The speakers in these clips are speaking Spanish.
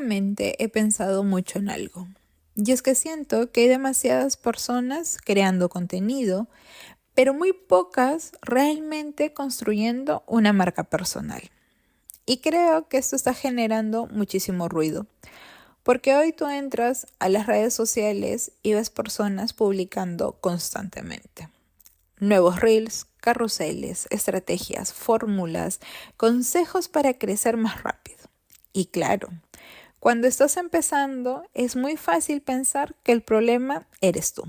Últimamente he pensado mucho en algo, y es que siento que hay demasiadas personas creando contenido, pero muy pocas realmente construyendo una marca personal. Y creo que esto está generando muchísimo ruido, porque hoy tú entras a las redes sociales y ves personas publicando constantemente. Nuevos reels, carruseles, estrategias, fórmulas, consejos para crecer más rápido. Y claro, cuando estás empezando, es muy fácil pensar que el problema eres tú,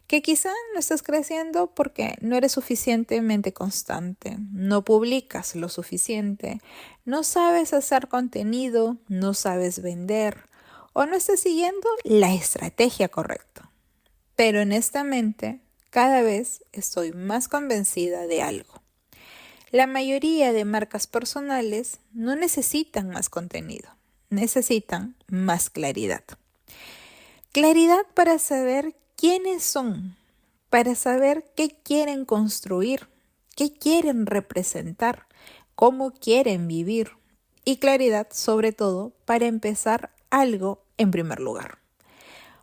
que quizá no estás creciendo porque no eres suficientemente constante, no publicas lo suficiente, no sabes hacer contenido, no sabes vender o no estás siguiendo la estrategia correcta. Pero honestamente, cada vez estoy más convencida de algo. La mayoría de marcas personales no necesitan más contenido, necesitan más claridad. Claridad para saber quiénes son, para saber qué quieren construir, qué quieren representar, cómo quieren vivir. Y claridad sobre todo para empezar algo en primer lugar.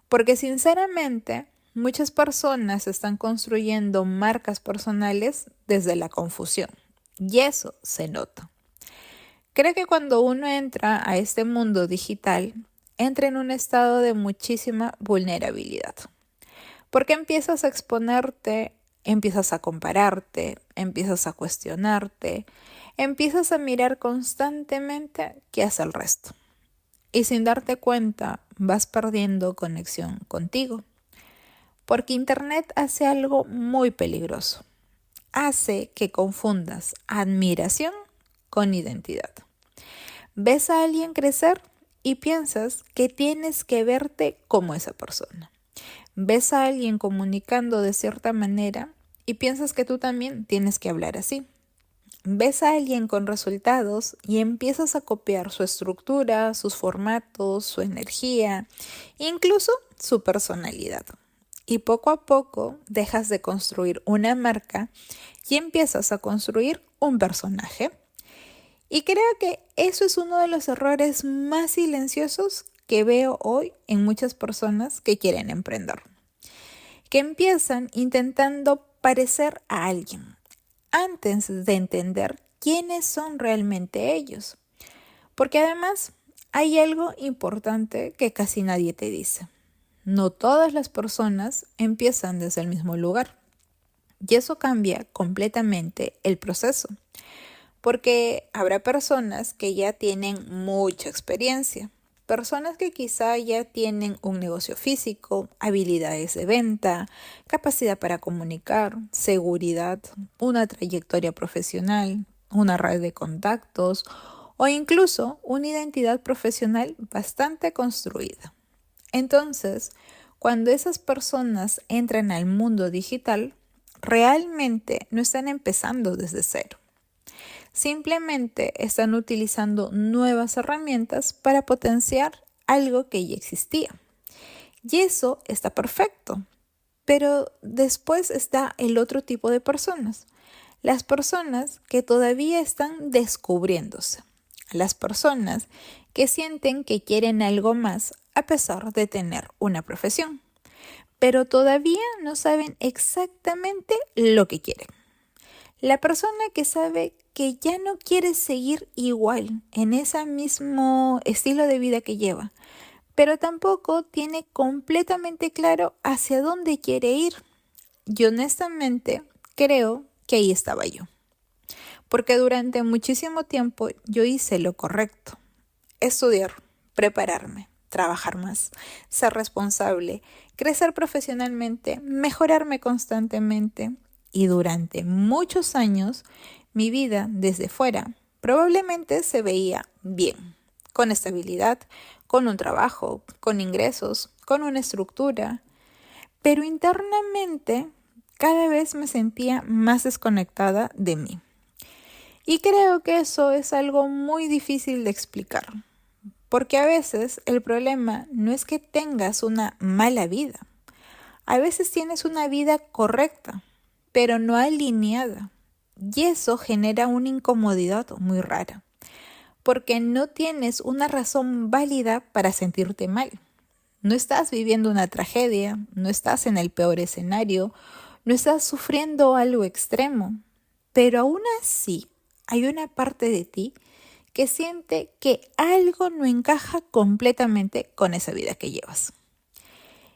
Porque sinceramente, muchas personas están construyendo marcas personales desde la confusión. Y eso se nota. Creo que cuando uno entra a este mundo digital, entra en un estado de muchísima vulnerabilidad. Porque empiezas a exponerte, empiezas a compararte, empiezas a cuestionarte, empiezas a mirar constantemente qué hace el resto. Y sin darte cuenta, vas perdiendo conexión contigo. Porque Internet hace algo muy peligroso. Hace que confundas admiración con identidad. Ves a alguien crecer y piensas que tienes que verte como esa persona. Ves a alguien comunicando de cierta manera y piensas que tú también tienes que hablar así. Ves a alguien con resultados y empiezas a copiar su estructura, sus formatos, su energía, incluso su personalidad. Y poco a poco dejas de construir una marca y empiezas a construir un personaje. Y creo que eso es uno de los errores más silenciosos que veo hoy en muchas personas que quieren emprender. Que empiezan intentando parecer a alguien antes de entender quiénes son realmente ellos. Porque además hay algo importante que casi nadie te dice. No todas las personas empiezan desde el mismo lugar. Y eso cambia completamente el proceso. Porque habrá personas que ya tienen mucha experiencia, personas que quizá ya tienen un negocio físico, habilidades de venta, capacidad para comunicar, seguridad, una trayectoria profesional, una red de contactos o incluso una identidad profesional bastante construida. Entonces, cuando esas personas entran al mundo digital, realmente no están empezando desde cero. Simplemente están utilizando nuevas herramientas para potenciar algo que ya existía. Y eso está perfecto. Pero después está el otro tipo de personas. Las personas que todavía están descubriéndose. Las personas que sienten que quieren algo más a pesar de tener una profesión. Pero todavía no saben exactamente lo que quieren. La persona que sabe que ya no quiere seguir igual en ese mismo estilo de vida que lleva, pero tampoco tiene completamente claro hacia dónde quiere ir. Y honestamente creo que ahí estaba yo, porque durante muchísimo tiempo yo hice lo correcto: estudiar, prepararme, trabajar más, ser responsable, crecer profesionalmente, mejorarme constantemente. Y durante muchos años, mi vida desde fuera probablemente se veía bien, con estabilidad, con un trabajo, con ingresos, con una estructura. Pero internamente cada vez me sentía más desconectada de mí. Y creo que eso es algo muy difícil de explicar. Porque a veces el problema no es que tengas una mala vida. A veces tienes una vida correcta, pero no alineada. Y eso genera una incomodidad muy rara. porque no tienes una razón válida para sentirte mal. No estás viviendo una tragedia, no estás en el peor escenario, no estás sufriendo algo extremo, pero aún así hay una parte de ti que siente que algo no encaja completamente con esa vida que llevas.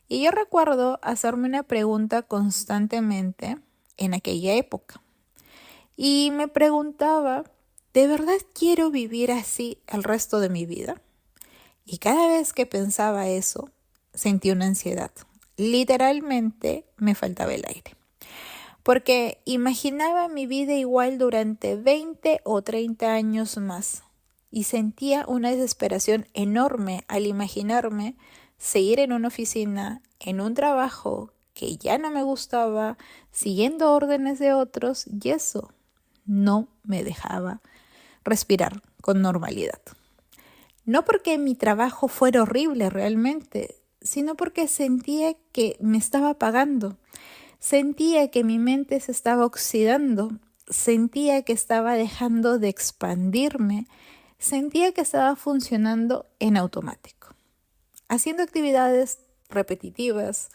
Y yo recuerdo hacerme una pregunta constantemente en aquella época. Y me preguntaba, ¿de verdad quiero vivir así el resto de mi vida? Y cada vez que pensaba eso, sentí una ansiedad. Literalmente me faltaba el aire. Porque imaginaba mi vida igual durante 20 o 30 años más. Y sentía una desesperación enorme al imaginarme seguir en una oficina, en un trabajo que ya no me gustaba, siguiendo órdenes de otros, y eso no me dejaba respirar con normalidad. No porque mi trabajo fuera horrible realmente, sino porque sentía que me estaba apagando. Sentía que mi mente se estaba oxidando. Sentía que estaba dejando de expandirme. Sentía que estaba funcionando en automático, haciendo actividades repetitivas,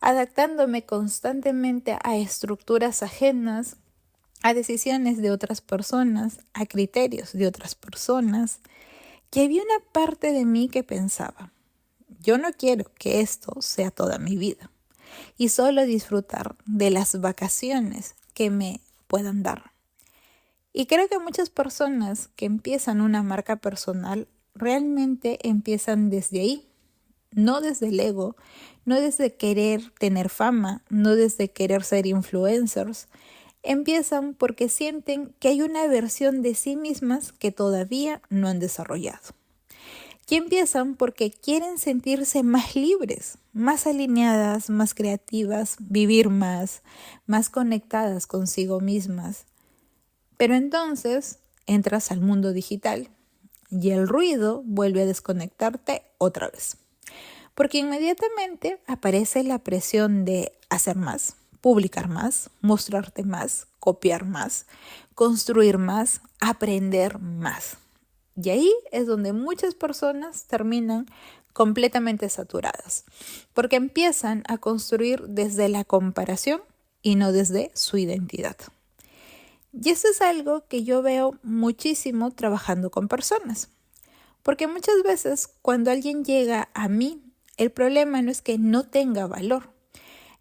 adaptándome constantemente a estructuras ajenas, a decisiones de otras personas, a criterios de otras personas, que había una parte de mí que pensaba, yo no quiero que esto sea toda mi vida y solo disfrutar de las vacaciones que me puedan dar. Y creo que muchas personas que empiezan una marca personal realmente empiezan desde ahí, no desde el ego, no desde querer tener fama, no desde querer ser influencers. Empiezan porque sienten que hay una versión de sí mismas que todavía no han desarrollado. Y empiezan porque quieren sentirse más libres, más alineadas, más creativas, vivir más conectadas consigo mismas. Pero entonces entras al mundo digital y el ruido vuelve a desconectarte otra vez. Porque inmediatamente aparece la presión de hacer más, publicar más, mostrarte más, copiar más, construir más, aprender más. Y ahí es donde muchas personas terminan completamente saturadas, porque empiezan a construir desde la comparación y no desde su identidad. Y eso es algo que yo veo muchísimo trabajando con personas, porque muchas veces cuando alguien llega a mí, el problema no es que no tenga valor,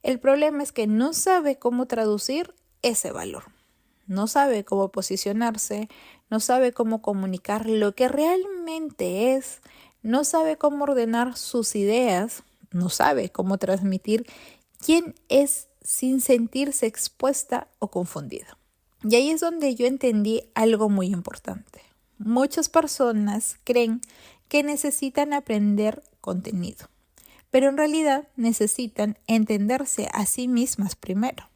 el problema es que no sabe cómo traducir ese valor. No sabe cómo posicionarse, no sabe cómo comunicar lo que realmente es, no sabe cómo ordenar sus ideas, no sabe cómo transmitir quién es sin sentirse expuesta o confundida. Y ahí es donde yo entendí algo muy importante. Muchas personas creen que necesitan aprender contenido, pero en realidad necesitan entenderse a sí mismas primero.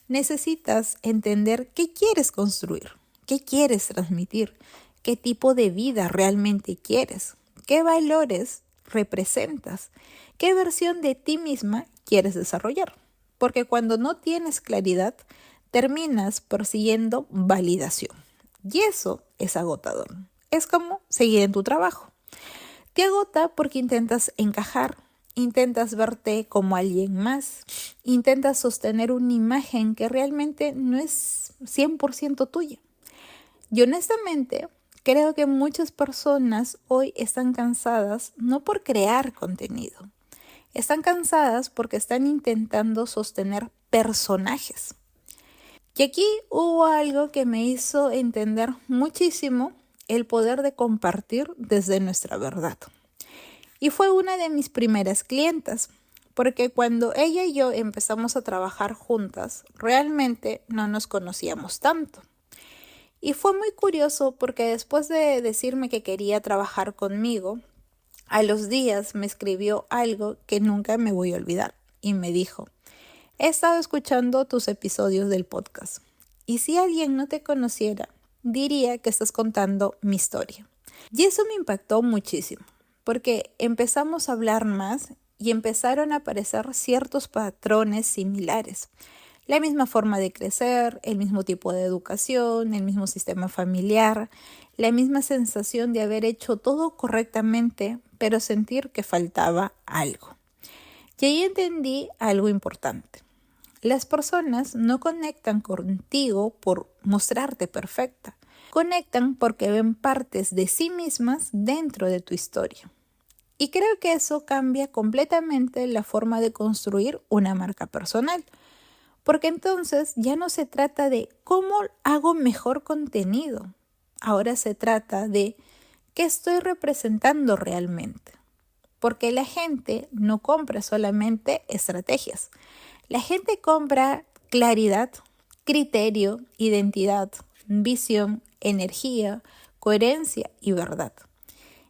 Necesitas entender qué quieres construir, qué quieres transmitir, qué tipo de vida realmente quieres, qué valores representas, qué versión de ti misma quieres desarrollar. Porque cuando no tienes claridad, terminas persiguiendo validación. Y eso es agotador. Es como seguir en tu trabajo. Te agota porque intentas encajar, intentas verte como alguien más, intentas sostener una imagen que realmente no es 100% tuya. Y honestamente, creo que muchas personas hoy están cansadas no por crear contenido, están cansadas porque están intentando sostener personajes. Y aquí hubo algo que me hizo entender muchísimo el poder de compartir desde nuestra verdad. Y fue una de mis primeras clientas, porque cuando ella y yo empezamos a trabajar juntas, realmente no nos conocíamos tanto. Y fue muy curioso porque después de decirme que quería trabajar conmigo, a los días me escribió algo que nunca me voy a olvidar y me dijo: he estado escuchando tus episodios del podcast y si alguien no te conociera, diría que estás contando mi historia. Y eso me impactó muchísimo, porque empezamos a hablar más y empezaron a aparecer ciertos patrones similares. La misma forma de crecer, el mismo tipo de educación, el mismo sistema familiar, la misma sensación de haber hecho todo correctamente, pero sentir que faltaba algo. Y ahí entendí algo importante. Las personas no conectan contigo por mostrarte perfecta. Conectan porque ven partes de sí mismas dentro de tu historia. Y creo que eso cambia completamente la forma de construir una marca personal. Porque entonces ya no se trata de cómo hago mejor contenido. Ahora se trata de qué estoy representando realmente. Porque la gente no compra solamente estrategias. La gente compra claridad, criterio, identidad, visión, energía, coherencia y verdad.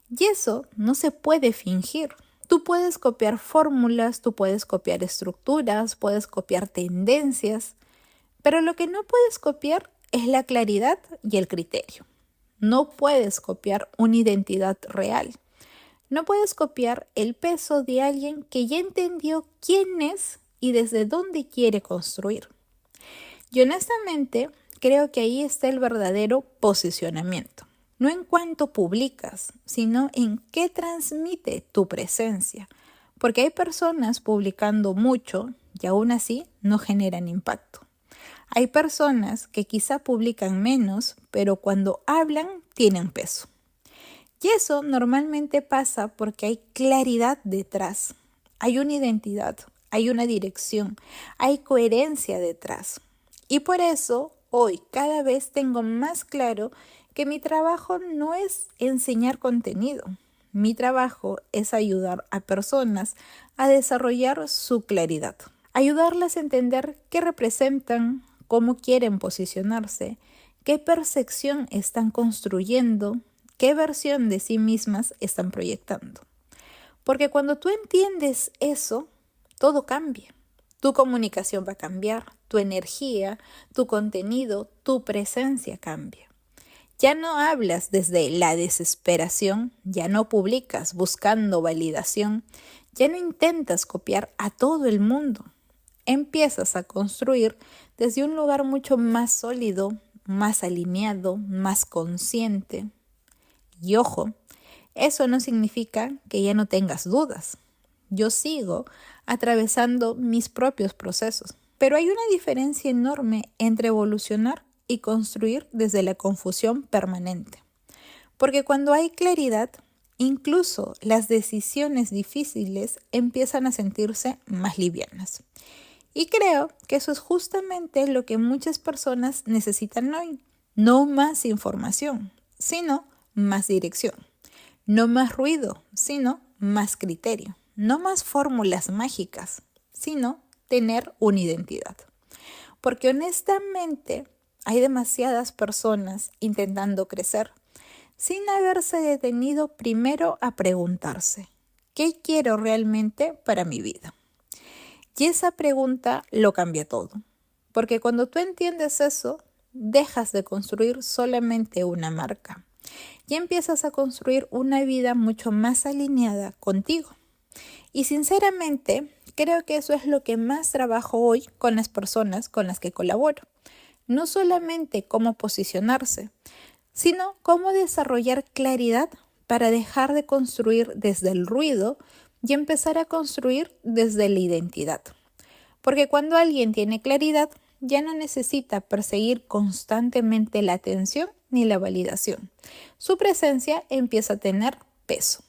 Y eso no se puede fingir. Tú puedes copiar fórmulas, tú puedes copiar estructuras, puedes copiar tendencias, pero lo que no puedes copiar es la claridad y el criterio. No puedes copiar una identidad real. No puedes copiar el peso de alguien que ya entendió quién es y desde dónde quiere construir. Y honestamente, creo que ahí está el verdadero posicionamiento. No en cuánto publicas, sino en qué transmite tu presencia. Porque hay personas publicando mucho y aún así no generan impacto. Hay personas que quizá publican menos, pero cuando hablan tienen peso. Y eso normalmente pasa porque hay claridad detrás. Hay una identidad, hay una dirección, hay coherencia detrás. Y por eso hoy cada vez tengo más claro que mi trabajo no es enseñar contenido. Mi trabajo es ayudar a personas a desarrollar su claridad. Ayudarlas a entender qué representan, cómo quieren posicionarse, qué percepción están construyendo, qué versión de sí mismas están proyectando. Porque cuando tú entiendes eso, todo cambia. Tu comunicación va a cambiar, tu energía, tu contenido, tu presencia cambia. Ya no hablas desde la desesperación, ya no publicas buscando validación, ya no intentas copiar a todo el mundo. Empiezas a construir desde un lugar mucho más sólido, más alineado, más consciente. Y ojo, eso no significa que ya no tengas dudas. Yo sigo atravesando mis propios procesos, pero hay una diferencia enorme entre evolucionar y construir desde la confusión permanente. Porque cuando hay claridad, incluso las decisiones difíciles empiezan a sentirse más livianas. Y creo que eso es justamente lo que muchas personas necesitan hoy. No más información, sino más dirección. No más ruido, sino más criterio. No más fórmulas mágicas, sino tener una identidad. Porque honestamente hay demasiadas personas intentando crecer sin haberse detenido primero a preguntarse, ¿qué quiero realmente para mi vida? Y esa pregunta lo cambia todo. Porque cuando tú entiendes eso, dejas de construir solamente una marca y empiezas a construir una vida mucho más alineada contigo. Y sinceramente, creo que eso es lo que más trabajo hoy con las personas con las que colaboro. No solamente cómo posicionarse, sino cómo desarrollar claridad para dejar de construir desde el ruido y empezar a construir desde la identidad. Porque cuando alguien tiene claridad, ya no necesita perseguir constantemente la atención ni la validación. Su presencia empieza a tener peso.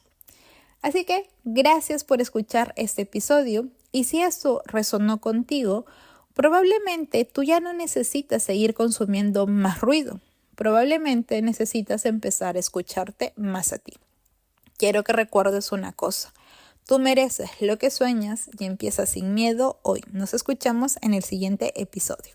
Así que gracias por escuchar este episodio y si esto resonó contigo, probablemente tú ya no necesitas seguir consumiendo más ruido. Probablemente necesitas empezar a escucharte más a ti. Quiero que recuerdes una cosa. Tú mereces lo que sueñas y empieza sin miedo hoy. Nos escuchamos en el siguiente episodio.